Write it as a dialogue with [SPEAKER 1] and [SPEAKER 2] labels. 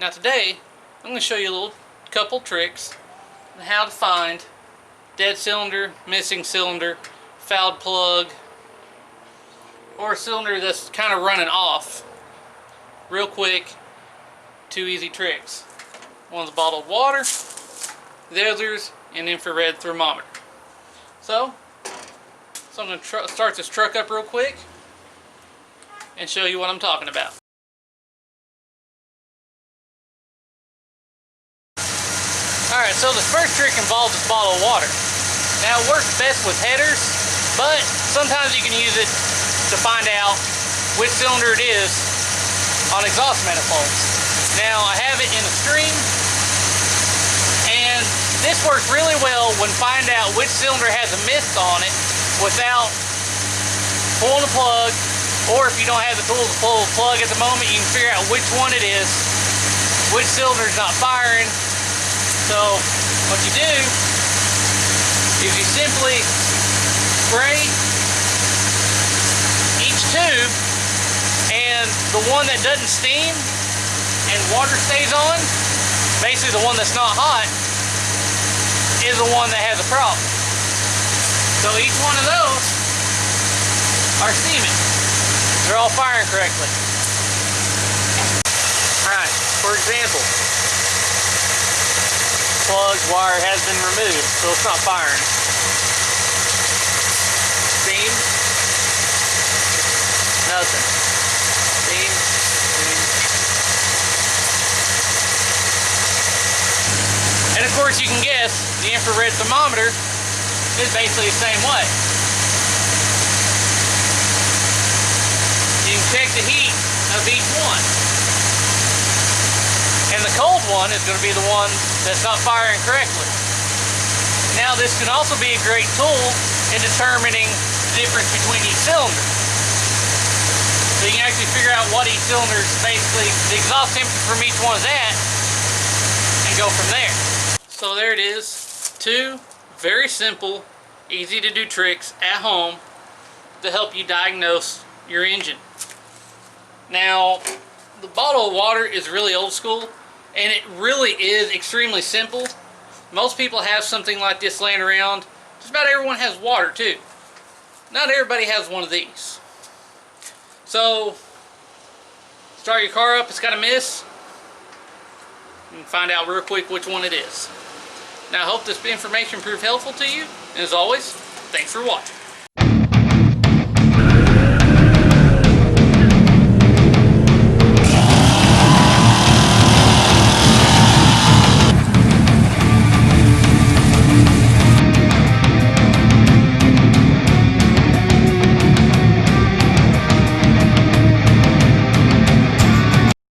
[SPEAKER 1] Now today, I'm going to show you a little couple tricks on how to find dead cylinder, missing cylinder, fouled plug, or a cylinder that's kind of running off. Real quick, 2 easy tricks. One's bottled water, the other's an infrared thermometer. So I'm going to start this truck up real quick and show you what I'm talking about. Alright, so the first trick involves this bottle of water. Now it works best with headers, but sometimes you can use it to find out which cylinder it is on exhaust manifolds. Now I have it in a stream, and this works really well when finding out which cylinder has a mist on it without pulling the plug, or if you don't have the tools to pull the plug at the moment, you can figure out which one it is, which cylinder is not firing. So what you do is you simply spray each tube, and the one that doesn't steam and water stays on, basically the one that's not hot, is the one that has a problem. So each one of those are steaming. They're all firing correctly. Alright, for example, plug wire has been removed, so it's not firing. Steam, nothing. Steam, steam. And of course you can guess, the infrared thermometer is basically the same way. You can check the heat of each one. And the cold one is going to be the one that's not firing correctly. Now this can also be a great tool in determining the difference between each cylinder. So you can actually figure out what each cylinder is basically, the exhaust temperature from each one is at, and go from there. So there it is, 2 very simple, easy to do tricks at home to help you diagnose your engine. Now, the bottle of water is really old school, and it really is extremely simple. Most people have something like this laying around. Just about everyone has water too. Not everybody has one of these. So, start your car up, it's got a miss. You can find out real quick which one it is. Now I hope this information proved helpful to you, and as always, thanks for watching.